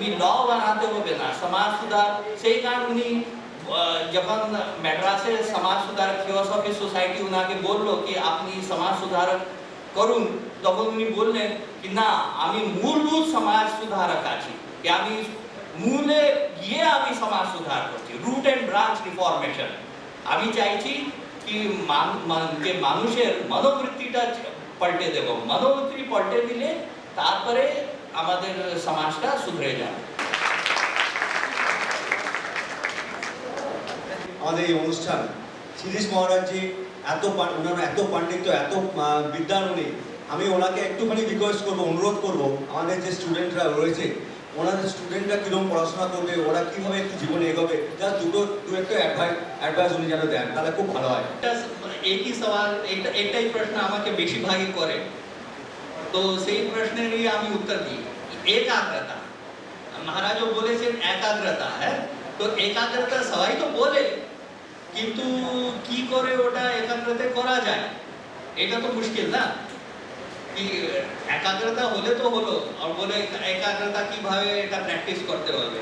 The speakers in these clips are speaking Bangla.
তুমি ল বানাতে হবে না, সমাজ সুধার। সেই কারণে উনি যখন ম্যাড্রাসে সমাজ সুধার থিওসফি সোসাইটি উনাকে বললো কি আপনি সমাজ সুধার করুন, তখন উনি বললেন কি না, আমি মূলভূত সমাজ সুধারক আছি, কি আমি মূলে গিয়ে আমি সমাজ সুধার করছি, রুট অ্যান্ড ব্রাঞ্চ রিফরমেশন। আমি চাইছি কি যে মানুষের মনোবৃত্তিটা পাল্টে দেব, মনোবৃত্তি পাল্টে দিলে তারপরে আমাদের সমাজটা সুধরে যাবে। আমাদের এই অনুষ্ঠান শিরীষ মহারাজজি ওনার এত পাণ্ডিত্য, এত বিদ্যান উনি, আমি ওনাকে একটুখানি রিকোয়েস্ট করবো, অনুরোধ করবো আমাদের যে স্টুডেন্টরা রয়েছে ওনাদের স্টুডেন্টরা কীরকম পড়াশোনা করবে, ওরা কীভাবে একটু জীবনে এগোবে, জাস্ট দু একটু অ্যাডভাইস উনি যেন দেন, তাহলে খুব ভালো হয়। একই সওয়াল, একটাই প্রশ্ন আমাকে বেশিরভাগই করে, তো সেই প্রশ্নেরই আমি উত্তর দিই। একাগ্রতা, মহারাজও বলেছেন একাগ্রতা, হ্যাঁ, তো একাগ্রতা সবাই তো বলে, কিন্তু কি করে ওটা একাগ্রতা করা যায়, এটা তো মুশকিল না। কি একাগ্রতা হলে তো হলো, আর বলে একাগ্রতা কিভাবে এটা প্র্যাকটিস করতে হবে।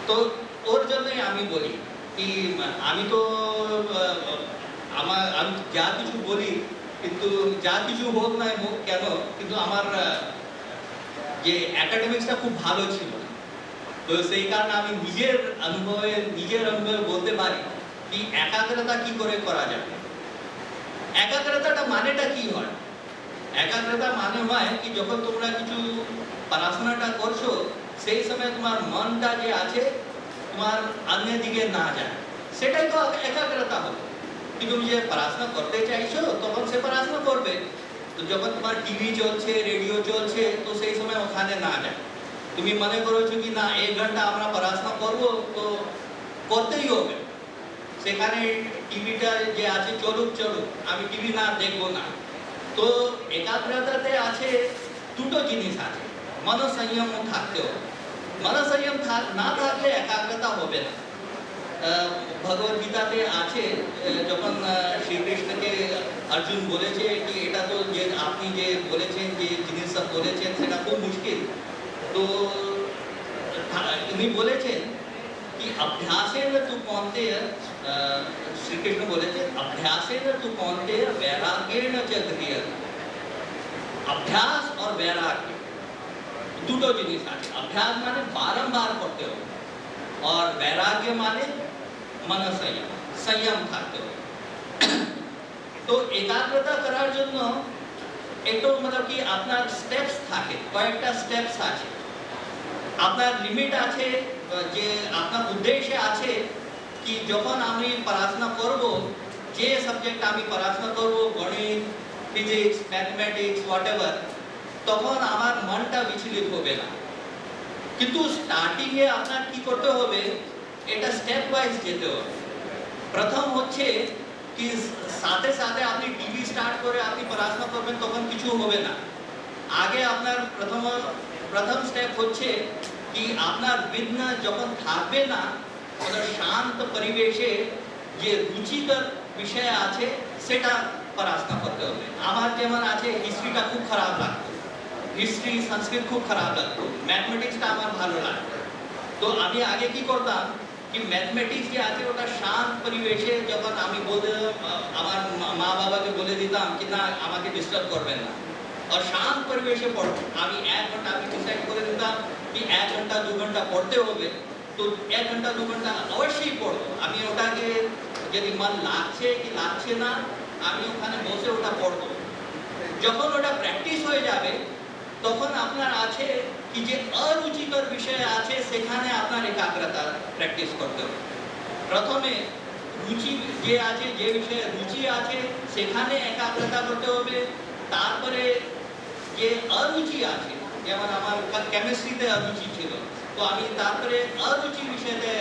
তো ওর জন্যই আমি বলি কি আমি তো আমি যা কিছু বলি, কিন্তু যা কিছু হোক না হোক কেন, কিন্তু আমার যে একাডেমিক্সটা খুব ভালো ছিল, তো সেই কারণে আমি নিজের অনুভবে বলতে পারি কি একাগ্রতা কি করে করা যাবে। একাগ্রতাটা মানেটা কি হয়? একাগ্রতা মানে হয় কি যখন তোমরা কিছু পড়াশোনাটা করছো, সেই সময় তোমার মনটা যে আছে তোমার অন্য দিকে না যায়, সেটাই তো একাগ্রতা হলো। কি তুমি যে পড়াশোনা করতে চাইছো তখন সে পড়াশোনা করবে, তো যখন তোমার টিভি চলছে, রেডিও চলছে, তো সেই সময় ওখানে না যায়। তুমি মনে করেছো কি না 1 ঘন্টা আমরা পড়াশোনা করবো, তো করতেই হবে, সেখানে টিভিটা যে আছে চলুক, আমি টিভি না দেখবো না। তো একাগ্রতাতে আছে দুটো জিনিস আছে, মনসংযম থাকতে হবে। মনসংযম না থাকলে একাগ্রতা হবে না। ভগবদ গীতাতে আছে, যখন শ্রীকৃষ্ণকে অর্জুন বলেছে কি এটা তো যে আপনি যে বলেছেন, যে জিনিস সব বলেছেন সেটা খুব মুশকিল, তো উনি বলেছেন कि अभ्यासेन तु कौन्तेय, श्री कृष्ण बोलेছে अभ्यासेन तु कौन्तेय वैराग्येण च गृह्यते। अभ्यास और वैराग्य দুটো জিনিস আছে। अभ्यास মানে বারংবার করতে হবে, और वैराग्य মানে মনসংযম, সংযম থাকতে হবে। তো একাগ্রতা করার জন্য একটু কি আপনার স্টেপস থাকে, কয়েকটা স্টেপস আছে, আপনার লিমিট আছে, যে আপনার উদ্দেশ্য আছে কি যখন আমি পড়াশোনা করব, যে সাবজেক্ট আমি পড়াশোনা করব, গণিত, ফিজিক্স, ম্যাথমেটিক্স, হোয়াটএভার, তখন আমার মনটা বিচলিত হবে না। কিন্তু স্টার্টিং এ আপনার কি করতে হবে, এটা স্টেপ ওয়াইজ যেতে হবে। প্রথম হচ্ছে কি সাথে সাথে আপনি টিভি স্টার্ট করে আপনি পড়াশোনা করবেন, তখন কিছু হবে না। আগে আপনার প্রথম স্টেপ হচ্ছে কি আপনার বিঘ্ন যখন থাকবে না, শান্ত পরিবেশে যে রুচিকর বিষয় আছে সেটা পড়াশোনা করতে হবে। আমার যেমন আছে হিস্ট্রিটা খুব খারাপ লাগতো, হিস্ট্রি সংস্কৃত খুব খারাপ লাগতো, ম্যাথমেটিক্সটা আমার ভালো লাগতো। তো আমি আগে কি করতাম কি ম্যাথমেটিক্স যে আছে ওটা শান্ত পরিবেশে যখন আমি আমার মা বাবাকে বলে দিতাম কি না আমাকে ডিস্টার্ব করবেন না, और शांत परिवेशे पढ़ो। আমি 1 ঘন্টা আমি ডিসাইড করে দিতাম কি 1 ঘন্টা 2 ঘন্টা পড়তে হবে, তো 1 ঘন্টা 2 ঘন্টা অবশ্যই পড়বো। আমি ওটাকে যদি মন লাগছে কি লাগছে না, আমি ওখানে বসে ওটা পড়বো। যখন ওটা প্র্যাকটিস হয়ে যাবে, তখন আপনার আছে কি যে অরুচিকর বিষয় আছে সেখানে আপনার একাগ্রতা প্র্যাকটিস করতে হবে। প্রথমে রুচি যে আছে, যে বিষয়ে রুচি আছে সেখানে একাগ্রতা করতে হবে। তারপরে যে অরুচি আছে, যেমন আমার কেমিস্ট্রিতে অরুচি ছিল, তো আমি তারপরে অরুচি বিষয়তে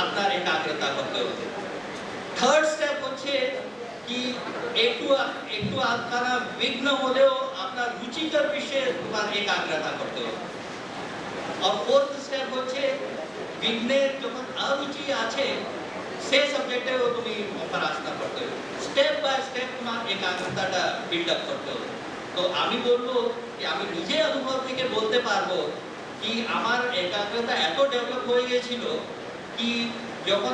আপনার একাগ্রতা করতে হবে। থার্ড স্টেপ হচ্ছে কি একটু আপনার বিঘ্ন হলেও আপনার রুচিকর বিষয়ে তোমার একাগ্রতা করতে হবে। আর ফোর্থ স্টেপ হচ্ছে বিঘ্নের যখন অরুচি আছে সে সাবজেক্টেও তুমি পড়াশোনা করতে হবে। স্টেপ বাই স্টেপ তোমার একাগ্রতাটা বিল্ড আপ করতে হবে। তো আমি বলবো যে আমি নিজে অনুভব থেকে বলতে পারবো কি আমার একাগ্রতা এত ডেভেলপ হয়ে গিয়েছিল কি যখন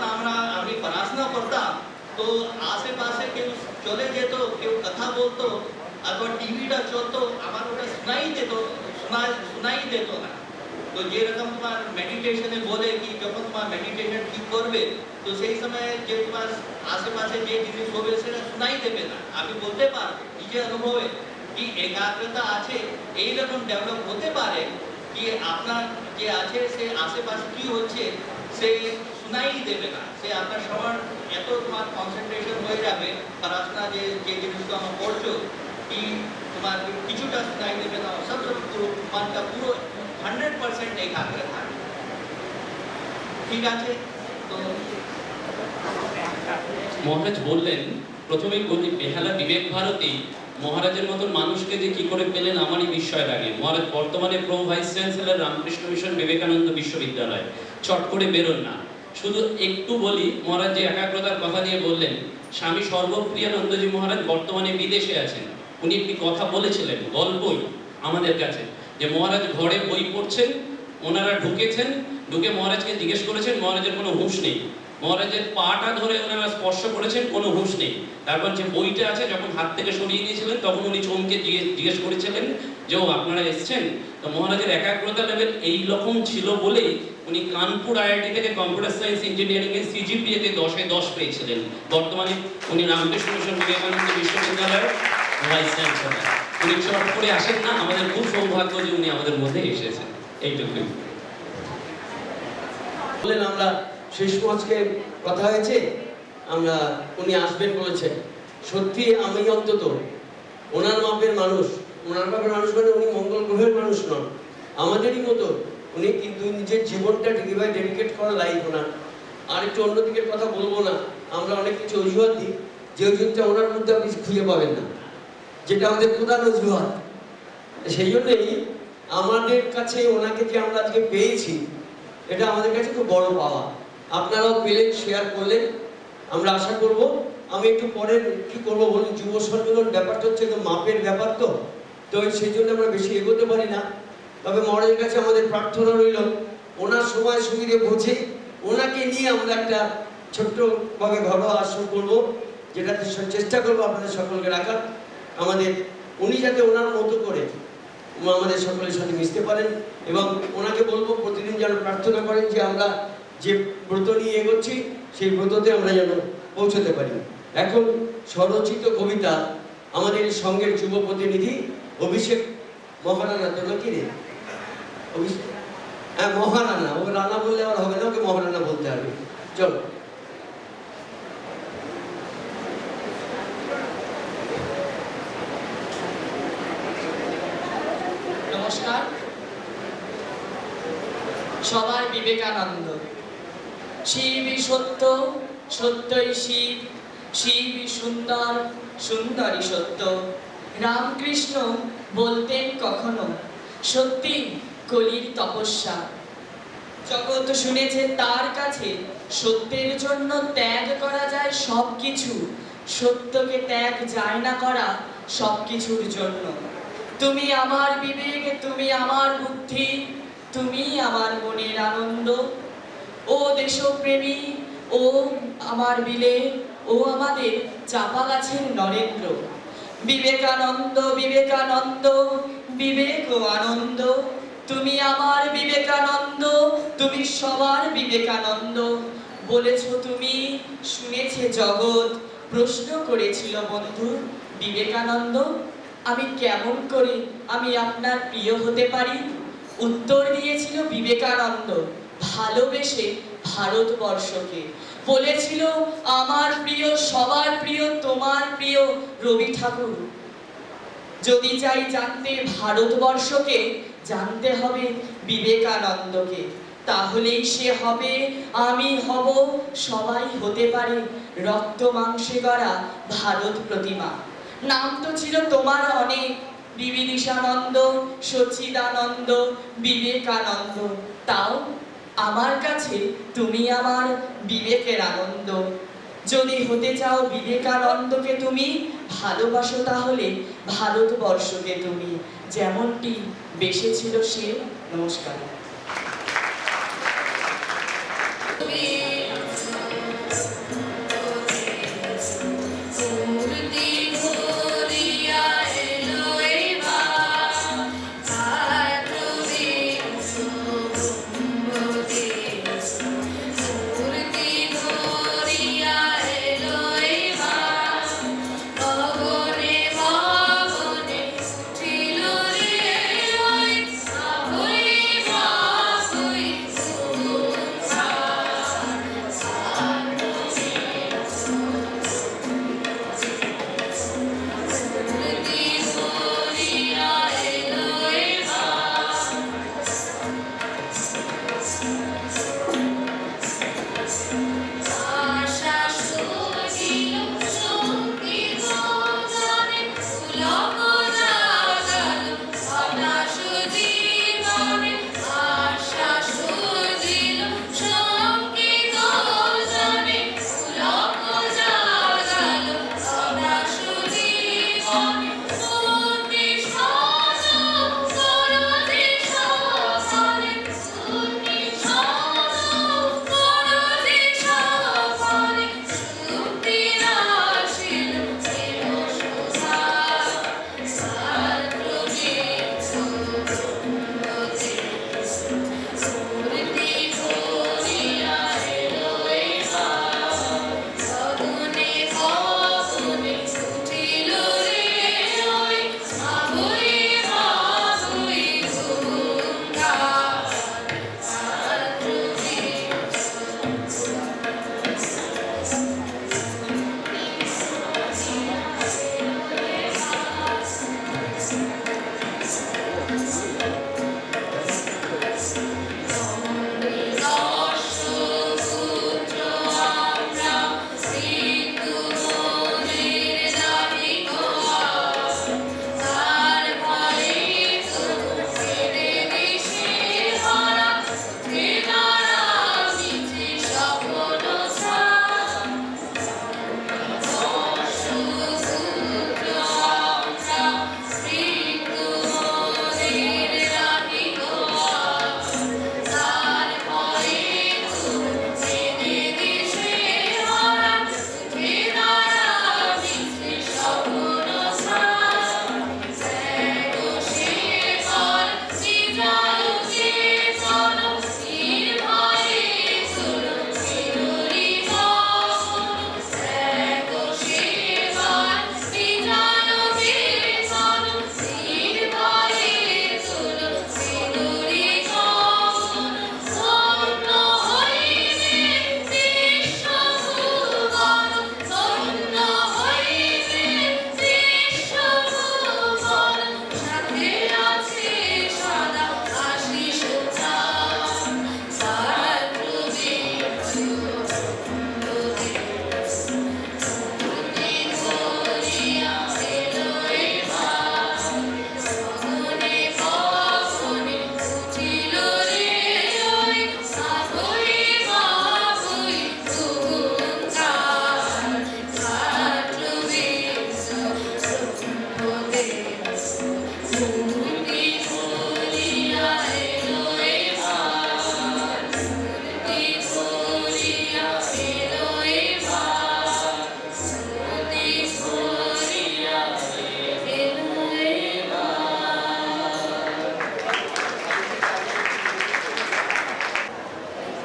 আমি পড়াশোনা করতাম তো আশেপাশে কেউ চলে যেত, কেউ কথা বলতো অথবা টিভিটা চলতো, আমার ওটা শোনাই দিত না। তো যেরকম তোমার মেডিটেশনে বলে কি যখন তোমার মেডিটেশন ঠিক করবে তো সেই সময় যে তোমার আশেপাশে যে জিনিস হবে সেটা শোনাই দেবে না। আমি বলতে পারবো নিজের অনুভবে কি একাগ্রতা আছে এইরকম ডেভেলপ হতে পারে কি আপনার যে আছে সে আশেপাশে কি হচ্ছে সে শোনাই দেবে না, সে আপনার সবার এত তোমার কনসেন্ট্রেশন হয়ে যাবে পড়াশোনা যে জিনিসটা আমার পড়ছো কি তোমার কিছুটা শোনাই দেবে না, সব পুরো মনটা পুরো 100% একাগ্র থাকবে। ঠিক আছে? তো মহারাজ বললেন, প্রথমেই বলি বেহালা বিবেক ভারতী মহারাজের মতন মানুষকে যে কি করে পেলেন আমারই বিস্ময় লাগে। মহারাজ বর্তমানে pro vice chancellor Ramakrishna mission Vivekananda বিশ্ববিদ্যালয়, চট করে বেরোন না। শুধু একটু বলি, মহারাজ যে একাগ্রতার কথা নিয়ে বললেন, স্বামী সর্বপ্রিয়ানন্দজি মহারাজ বর্তমানে বিদেশে আছেন। উনি একটি কথা বলেছিলেন গল্পই আমাদের কাছে, যে মহারাজ ঘরে বই পড়ছেন, ওনারা ঢুকেছেন, ঢুকে মহারাজকে জিজ্ঞেস করেছেন, মহারাজের কোনো হুঁশ নেই। মহারাজের পাটা ধরে ওনারা স্পর্শ করেছেন, কোনো হুঁশ নেই। তারপর যে বইটা আছে যখন হাত থেকে সরিয়ে দিয়েছিলেন তখন উনি চমকে জিজ্ঞেস করেছিলেন যে ও আপনারা এসেছেন। তো মহারাজের একাগ্রতা লেভেল এই রকম ছিল বলেই উনি কানপুর আইআইটি থেকে কম্পিউটার সায়েন্স ইঞ্জিনিয়ারিং এর সিজিপিএ তে 10-এ 10 পেয়েছিলেন। বর্তমানে উনি রামকৃষ্ণ মিশন বিবেকানন্দ বিশ্ববিদ্যালয়ের ভাইস চ্যান্সেলর। উনি চট করে আসেন না, আমাদের খুব সৌভাগ্য যে উনি আমাদের মধ্যে এসেছেন। এইটুকুই বললেন। আমরা শেষ আজকে কথা হয়েছে, আমরা উনি আসবেন বলেছেন। সত্যি আমি অন্তত ওনার মাপের মানুষ, ওনার মাপের মানুষ মানে উনি মঙ্গল গ্রহের মানুষ নন, আমাদেরই মতো। উনি কিন্তু নিজের জীবনটা ডিভাই ডেডিকেট করা লাইফ ওনার। আর একটু অন্যদিকের কথা বলবো না, আমরা অনেক কিছু অজুহাত দিই, যে অজুহাতটা ওনার মধ্যে আপনি খুঁজে পাবেন না, যেটা আমাদের প্রধান অজুহাত। সেই জন্যই আমাদের কাছে ওনাকে যে আমরা আজকে পেয়েছি, এটা আমাদের কাছে খুব বড় পাওয়া। আপনারাও পেলেন, শেয়ার করলেন, আমরা আশা করব। আমি একটু পরে কি করবো বলুন, যুব সম্মেলন ব্যাপারটা হচ্ছে তো মাপের ব্যাপার, তো সেই জন্য আমরা বেশি এগোতে পারি না। তবে মহারাজের কাছে আমাদের প্রার্থনা রইল, ওনার সময় সুবিধে বোঝে ওনাকে নিয়ে আমরা একটা ছোট্টভাবে ঘরোয়া আসর করবো, যেটাতে চেষ্টা করবো আপনাদের সকলকে রাখার। আমাদের উনি যাতে ওনার মতো করে আমাদের সকলের সাথে মিশতে পারেন, এবং ওনাকে বলবো প্রতিদিন যেন প্রার্থনা করেন যে আমরা যে ব্রত নিয়ে এগোচ্ছি সেই ব্রততে আমরা যেন পৌঁছতে পারি। এখন স্বরচিত কবিতা আমাদের সঙ্গের যুব প্রতিনিধি অভিষেক মহারানা, তো নাকি রে অভিষেক? হ্যাঁ মহারানা, ও রানা বললে আর হবে না, ওকে মহারানা বলতে হবে। চলো। নমস্কার। সবাই বিবেকানন্দ। শিবই সত্য, সত্যই শিব, শিবই সুন্দর, সুন্দরই সত্য। রামকৃষ্ণ বলতেন কখনো, সত্যি কলির তপস্যা। জগৎ শুনেছে তার কাছে সত্যের জন্য ত্যাগ করা যায় সবকিছু, সত্যকে ত্যাগ যায় না করা সবকিছুর জন্য। তুমি আমার বিবেক, তুমি আমার বুদ্ধি, তুমি আমার মনের আনন্দ। ও দেশপ্রেমী, ও আমার বিলে, ও আমাদের চাপা গাছের নরেন্দ্র। বিবেকানন্দ, বিবেকানন্দ, বিবেক ও আনন্দ। তুমি আমার বিবেকানন্দ, তুমি সবার বিবেকানন্দ। বলেছ তুমি, শুনেছে জগৎ, প্রশ্ন করেছিল বন্ধু বিবেকানন্দ, আমি কেমন করে আমি আপনার প্রিয় হতে পারি? উত্তর দিয়েছিল বিবেকানন্দ, ভালোবেসে ভারতবর্ষকে। বলেছিল আমার প্রিয়, সবার প্রিয়, তোমার প্রিয় রবি ঠাকুর। যদি চাই জানতে ভারতবর্ষকে, জানতে হবে বিবেকানন্দকে। তাহলেই সে হবে, আমি হব, সবাই হতে পারে রক্ত মাংসে গড়া ভারত প্রতিমা। নাম তো ছিল তোমার অনেক, বিবিদিশানন্দ, সচ্চিদানন্দ, বিবেকানন্দ। তাও আমার কাছে তুমি আমার বিবেকের আনন্দ। যদি হতে চাও বিবেকানন্দকে তুমি, ভালোবাসো তাহলে ভারতবর্ষকে তুমি, যেমনটি বেসেছিল সে। নমস্কার।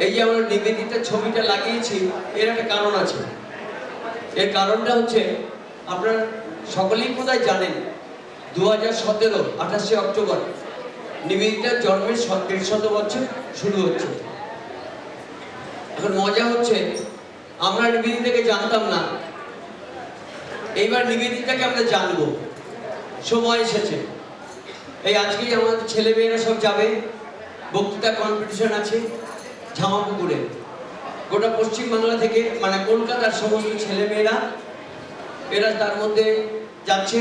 এই যে আমরা নিবেদিতার ছবিটা লাগিয়েছি, এর একটা কারণ আছে। এর কারণটা হচ্ছে, আপনারা সকলেই বোধহয় জানেন 2017 28শে অক্টোবর নিবেদিতার জন্মের 150 বছর শুরু হচ্ছে। এখন মজা হচ্ছে, আমরা নিবেদিতাকে জানতাম না, এইবার নিবেদিতাকে আমরা জানবো, সময় এসেছে। এই আজকেই আমাদের ছেলে মেয়েরা সব যাবে, বক্তৃতা কম্পিটিশন আছে ঝামাপুকুরে। গোটা পশ্চিমবাংলা থেকে, মানে কলকাতার সমস্ত ছেলে মেয়েরা এরা তার মধ্যে যাচ্ছে।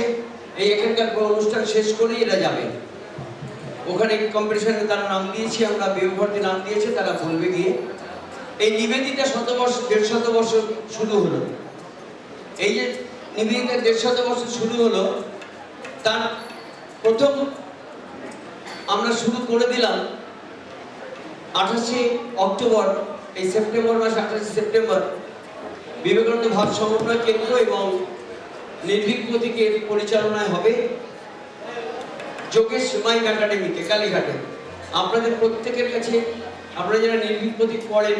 এই এখানকার অনুষ্ঠান শেষ করেই এরা যাবে ওখানে কম্পিটিশনে। তারা নাম দিয়েছে, আমরা বিয়োগভর্তি নাম দিয়েছে, তারা বলবে গিয়ে। এই নিবেদিতা 150 বছর শুরু হলো। এই যে নিবেদিতা 150 বছর শুরু হলো, তার প্রথম আমরা শুরু করে দিলাম 28শে অক্টোবর। এই সেপ্টেম্বর মাস 28শে সেপ্টেম্বর বিবেকানন্দ ভাব সমন্বয় কেন্দ্র এবং নির্ভীক প্রতীকের পরিচালনায় হবে যোগেশ মাইম একাডেমিতে, কালীঘাটে। আপনাদের প্রত্যেকের কাছে, আপনারা যারা নির্ভীক প্রতীক পড়েন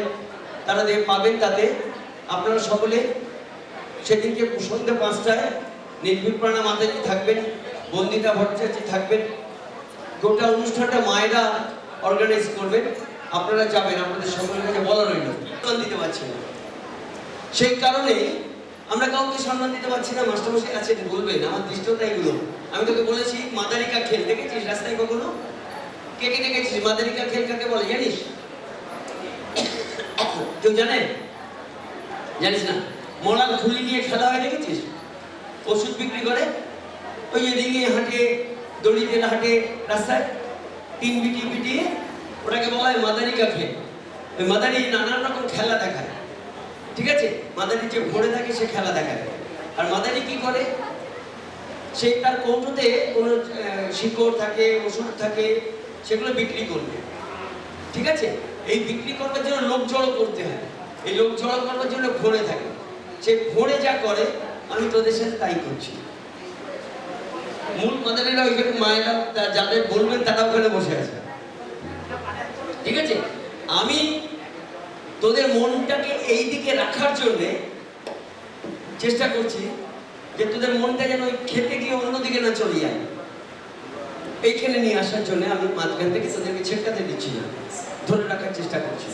তারা পাবেন। তাতে আপনারা সকলে সেদিনকে সন্ধ্যে 5টায় নির্ভীক প্রাণা মাতাজি থাকবেন, বন্দিতা ভট্টাচার্য থাকবেন। গোটা অনুষ্ঠানটা মায়েরা অর্গানাইজ করবেন, আপনারা যাবেন। আপনাদের সকলের কাছে বলা রইল, সম্মান দিতে পারছি না, সেই কারণে আমরা কাউকে সম্মান দিতে পারছি না। মাস্টারমশাই আছে, বলবেন, আমার দৃষ্টতা এগুলো। আমি তোকে বলেছি মাদারিকা খেল দেখেছিস রাস্তায় কখনো? কে কে দেখেছিস মাদারিকা খেল? কাকে বলে জানিস? কেউ জানে? জানিস না? মরাল খুলি নিয়ে খেলা হয়, দেখেছিস? ওষুধ বিক্রি করে, ওই যে রিঙে হাঁটে, দড়ি দিয়ে হাঁটে রাস্তায়, তিন পিটিয়ে, ওটাকে বলা হয় মাদারিকা খেল। ওই মাদারি নানান রকম খেলা দেখায়, ঠিক আছে? মাদারি যে ভরে থাকে সে খেলা দেখায়। আর মাদারি কি করে, সে তার কৌটোতে কোনো শিকড় থাকে, ওষুধ থাকে, সেগুলো বিক্রি করবে, ঠিক আছে? এই বিক্রি করবার জন্য লোক জড়ো করতে হয়। এই লোক জড়ো করবার জন্য ভরে থাকে। সে ভরে যা করে, আমি তোদের সাথে তাই করছি। মূল মাদারিরা ওইখানে, মায়েরা যাদের বলবেন তারা ওখানে বসে আছে, ঠিক আছে? আমি তোদের মনটাকে এই দিকে রাখার জন্যে চেষ্টা করছি, যে তোদের মনটা যেন ওই খেতে গিয়ে অন্যদিকে না চলে যায়। এইখানে নিয়ে আসার জন্য আমি মাঝখান থেকে তোদেরকে ছেটকাতে দিচ্ছি না, ধরে রাখার চেষ্টা করছি।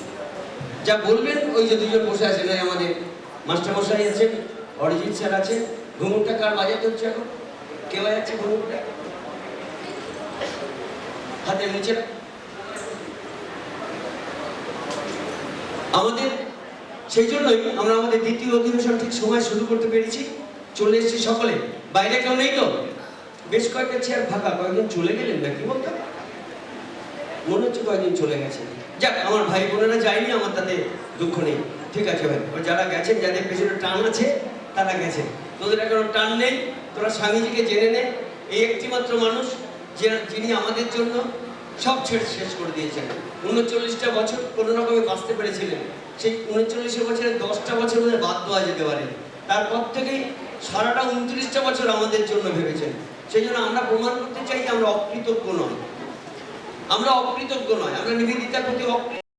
যা বলবেন, ওই যে দুজন বসে আছেন, আমাদের মাস্টারমশাই আছেন, অরিজিৎ স্যার আছে। ঘুঙুরটা কার বাজাতে হচ্ছে এখন? কে বাজাচ্ছে ঘুঙুরটা? হাতের নিচে। আমাদের সেই জন্যই আমরা আমাদের দ্বিতীয় অধিবেশন ঠিক সময় শুরু করতে পেরেছি। চলে এসেছি সকলে। বাইরে কেউ নেই তো? বেশ কয়েকটা চেয়ার ফাঁকা। কয়েকজন চলে গেলেন নাকি বলতো? মনে হচ্ছে কয়েকজন চলে গেছে। যাক, আমার ভাই বোনেরা যায়নি, আমার তাতে দুঃখ নেই, ঠিক আছে ভাই। যারা গেছেন, যাদের পেছনে টান আছে তারা গেছে। তোদের কোনো টান নেই, তোরা স্বামীজিকে জেনে নে। এই একটি মাত্র মানুষ যিনি আমাদের জন্য সব শেষ করে দিয়েছেন। 39টা বছর কোনো রকমে বাঁচতে পেরেছিলেন। সেই 39 বছরে 10টা বছর মধ্যে বাদ দেওয়া যেতে পারে। তারপর থেকেই সারাটা 29টা বছর আমাদের জন্য ভেবেছেন। সেই জন্য আমরা প্রমাণ করতে চাই যে আমরা অকৃতজ্ঞ নয়। আমরা নিবেদিতার প্রতি